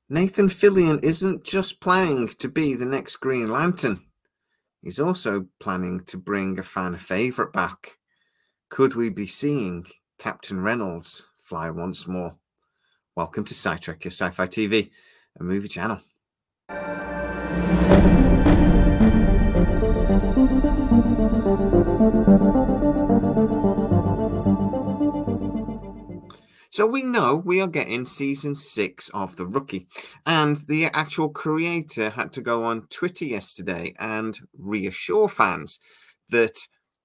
Nathan Fillion isn't just planning to be the next Green Lantern. He's also planning to bring a fan favourite back. Could we be seeing Captain Reynolds fly once more? Welcome to Sidetrack, your sci-fi TV, a movie channel. So we know we are getting season 6 of The Rookie, and the actual creator had to go on Twitter yesterday and reassure fans that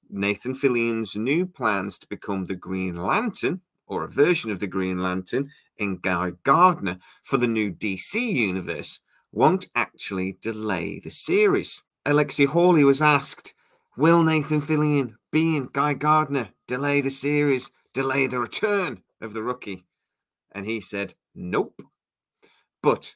Nathan Fillion's new plans to become the Green Lantern, or a version of the Green Lantern, in Guy Gardner for the new DC universe won't actually delay the series. Alexi Hawley was asked, will Nathan Fillion, being Guy Gardner, delay the series, delay the return of The Rookie? And he said, nope. But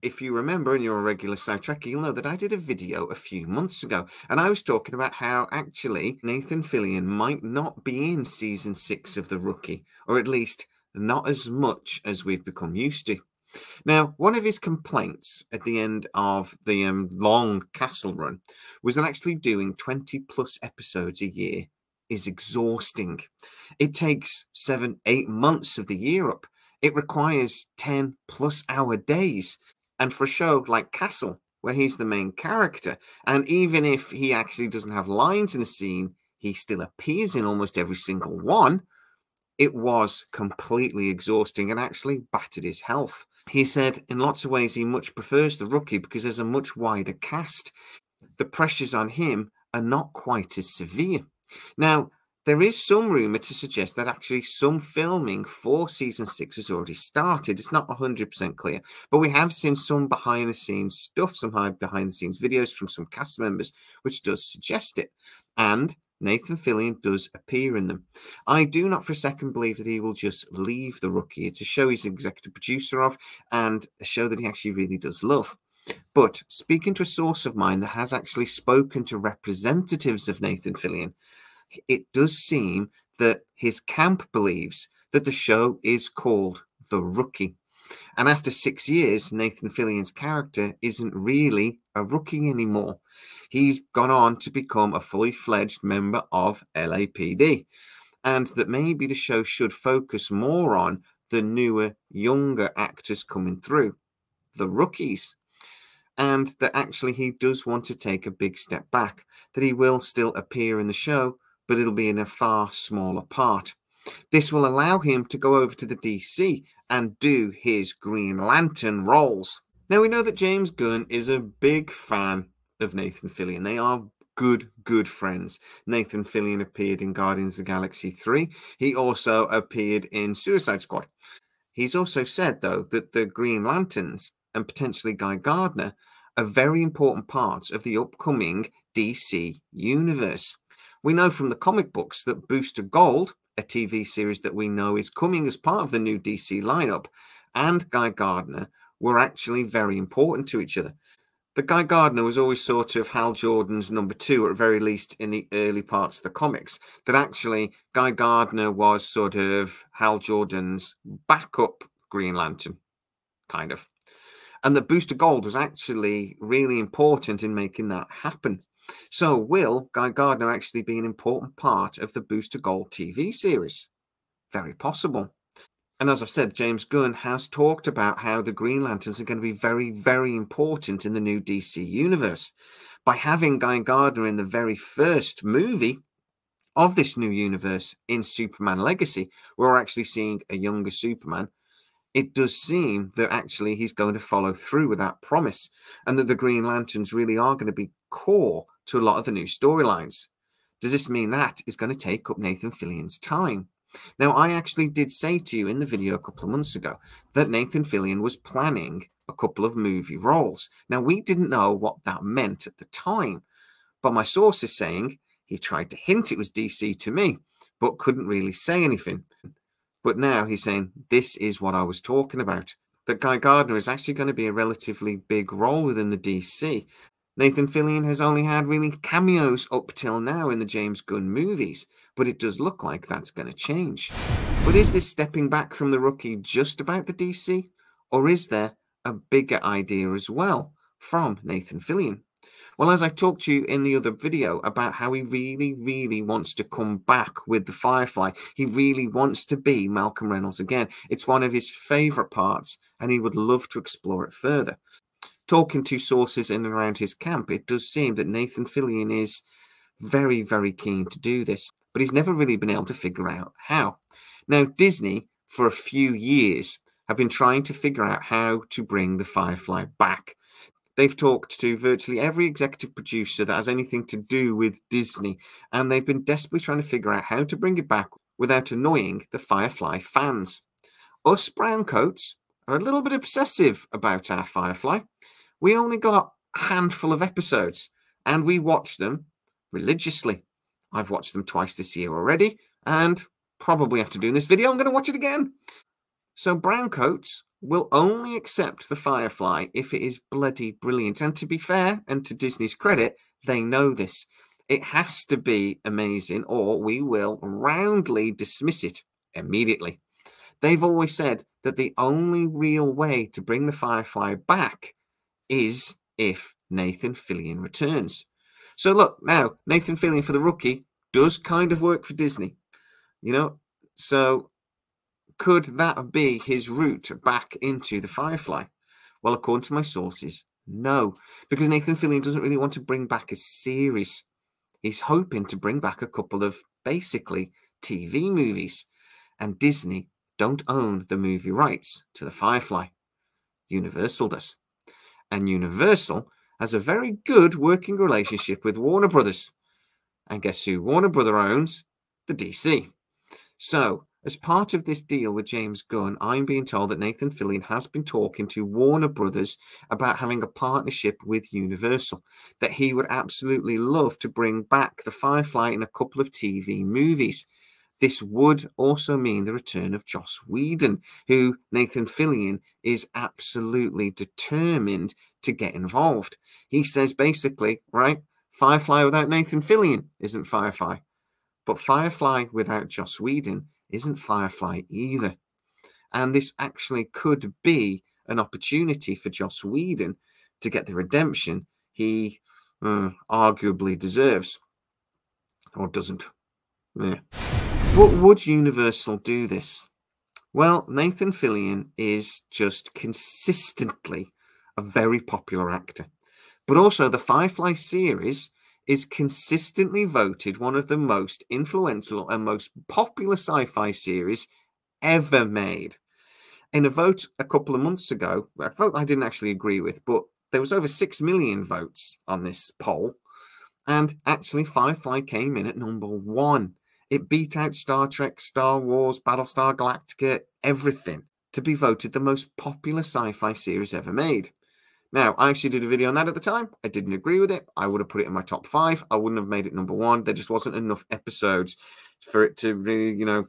if you remember, and you're a regular Sidetracker, you'll know that I did a video a few months ago, and I was talking about how actually Nathan Fillion might not be in season 6 of The Rookie, or at least not as much as we've become used to. Now, one of his complaints at the end of the long Castle run was that actually doing 20 plus episodes a year is exhausting. It takes 7-8 months of the year up. It requires 10 plus hour days. And for a show like Castle, where he's the main character, and even if he actually doesn't have lines in the scene, he still appears in almost every single one. It was completely exhausting and actually battered his health. He said in lots of ways he much prefers The Rookie because there's a much wider cast. The pressures on him are not quite as severe. Now, there is some rumour to suggest that actually some filming for season 6 has already started. It's not 100% clear, but we have seen some behind-the-scenes stuff, some behind-the-scenes videos from some cast members, which does suggest it. And Nathan Fillion does appear in them. I do not for a second believe that he will just leave The Rookie. It's a show he's executive producer of and a show that he actually really does love. But speaking to a source of mine that has actually spoken to representatives of Nathan Fillion, it does seem that his camp believes that the show is called The Rookie. And after 6 years, Nathan Fillion's character isn't really a rookie anymore. He's gone on to become a fully fledged member of LAPD. And that maybe the show should focus more on the newer, younger actors coming through, the rookies. And that actually he does want to take a big step back, that he will still appear in the show, but it'll be in a far smaller part. This will allow him to go over to the DC and do his Green Lantern roles. Now, we know that James Gunn is a big fan of Nathan Fillion. They are good friends. Nathan Fillion appeared in Guardians of the Galaxy 3. He also appeared in Suicide Squad. He's also said, though, that the Green Lanterns and potentially Guy Gardner are very important parts of the upcoming DC universe. We know from the comic books that Booster Gold, a TV series that we know is coming as part of the new DC lineup, and Guy Gardner were actually very important to each other. The Guy Gardner was always sort of Hal Jordan's number 2, or at very least in the early parts of the comics, that actually Guy Gardner was sort of Hal Jordan's backup Green Lantern, kind of. And that Booster Gold was actually really important in making that happen. So will Guy Gardner actually be an important part of the Booster Gold TV series? Very possible. And as I've said, James Gunn has talked about how the Green Lanterns are going to be very important in the new DC universe. By having Guy Gardner in the very first movie of this new universe in Superman Legacy, we're actually seeing a younger Superman. It does seem that actually he's going to follow through with that promise, and that the Green Lanterns really are going to be core to a lot of the new storylines. Does this mean that is going to take up Nathan Fillion's time? Now, I actually did say to you in the video a couple of months ago that Nathan Fillion was planning a couple of movie roles. Now, we didn't know what that meant at the time, but my source is saying he tried to hint it was DC to me, but couldn't really say anything. But now he's saying, this is what I was talking about, that Guy Gardner is actually going to be a relatively big role within the DC. Nathan Fillion has only had really cameos up till now in the James Gunn movies, but it does look like that's going to change. But is this stepping back from The Rookie just about the DC, or is there a bigger idea as well from Nathan Fillion? Well, as I talked to you in the other video about how he really, really wants to come back with the Firefly. He really wants to be Malcolm Reynolds again. It's one of his favourite parts, and he would love to explore it further. Talking to sources in and around his camp, it does seem that Nathan Fillion is very, very keen to do this, but he's never really been able to figure out how. Now, Disney, for a few years, have been trying to figure out how to bring the Firefly back. They've talked to virtually every executive producer that has anything to do with Disney, and they've been desperately trying to figure out how to bring it back without annoying the Firefly fans. Us browncoats are a little bit obsessive about our Firefly. We only got a handful of episodes, and we watch them religiously. I've watched them twice this year already, and probably after doing this video, I'm going to watch it again. So browncoats will only accept the Firefly if it is bloody brilliant. And to be fair, and to Disney's credit, they know this. It has to be amazing, or we will roundly dismiss it immediately. They've always said that the only real way to bring the Firefly back is if Nathan Fillion returns. So look, now, Nathan Fillion for The Rookie does kind of work for Disney, you know, so could that be his route back into the Firefly? Well, according to my sources, no, because Nathan Fillion doesn't really want to bring back a series. He's hoping to bring back a couple of basically TV movies, and Disney don't own the movie rights to the Firefly. Universal does. And Universal has a very good working relationship with Warner Brothers. And guess who Warner Brothers owns? The DC. So, as part of this deal with James Gunn, I'm being told that Nathan Fillion has been talking to Warner Brothers about having a partnership with Universal, that he would absolutely love to bring back the Firefly in a couple of TV movies. This would also mean the return of Joss Whedon, who Nathan Fillion is absolutely determined to get involved. He says basically, right, Firefly without Nathan Fillion isn't Firefly, but Firefly without Joss Whedon isn't Firefly either. And this actually could be an opportunity for Joss Whedon to get the redemption he arguably deserves. Or doesn't. Yeah. But would Universal do this? Well, Nathan Fillion is just consistently a very popular actor. But also the Firefly series is consistently voted one of the most influential and most popular sci-fi series ever made. In a vote a couple of months ago, a vote I didn't actually agree with, but there was over 6 million votes on this poll. And actually, Firefly came in at #1. It beat out Star Trek, Star Wars, Battlestar Galactica, everything, to be voted the most popular sci-fi series ever made. Now, I actually did a video on that at the time. I didn't agree with it. I would have put it in my top 5. I wouldn't have made it #1. There just wasn't enough episodes for it to really, you know,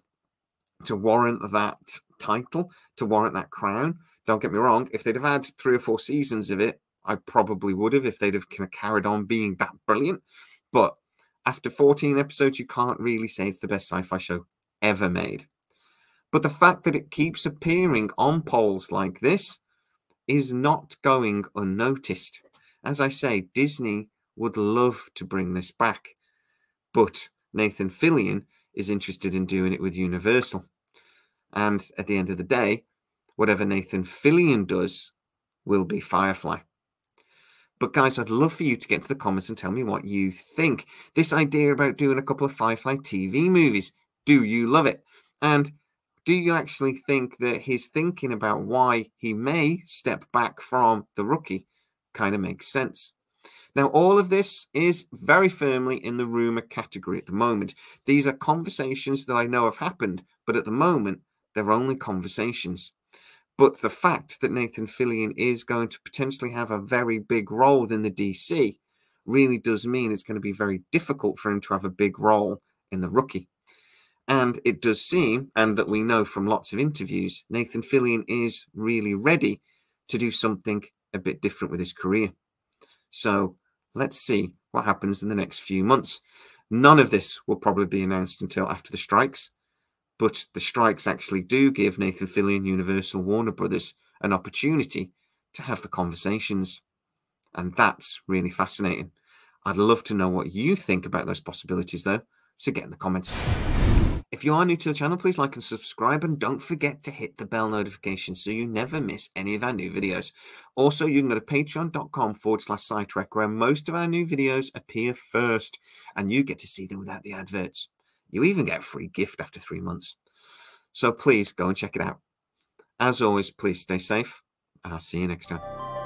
to warrant that title, to warrant that crown. Don't get me wrong. If they'd have had 3 or 4 seasons of it, I probably would have, if they'd have kind of carried on being that brilliant. But after 14 episodes, you can't really say it's the best sci-fi show ever made. But the fact that it keeps appearing on polls like this is not going unnoticed. As I say, Disney would love to bring this back, but Nathan Fillion is interested in doing it with Universal. And at the end of the day, whatever Nathan Fillion does will be Firefly. But guys, I'd love for you to get to the comments and tell me what you think. This idea about doing a couple of Firefly TV movies, do you love it? And do you actually think that his thinking about why he may step back from The Rookie kind of makes sense? Now, all of this is very firmly in the rumor category at the moment. These are conversations that I know have happened, but at the moment, they're only conversations. But the fact that Nathan Fillion is going to potentially have a very big role within the DC really does mean it's going to be very difficult for him to have a big role in The Rookie. And it does seem, and that we know from lots of interviews, Nathan Fillion is really ready to do something a bit different with his career. So let's see what happens in the next few months. None of this will probably be announced until after the strikes. But the strikes actually do give Nathan Fillion, Universal, Warner Brothers an opportunity to have the conversations. And that's really fascinating. I'd love to know what you think about those possibilities, though, so get in the comments. If you are new to the channel, please like and subscribe, and don't forget to hit the bell notification so you never miss any of our new videos. Also, you can go to patreon.com/SciTrek, where most of our new videos appear first, and you get to see them without the adverts. You even get a free gift after 3 months. So please go and check it out. As always, please stay safe, and I'll see you next time.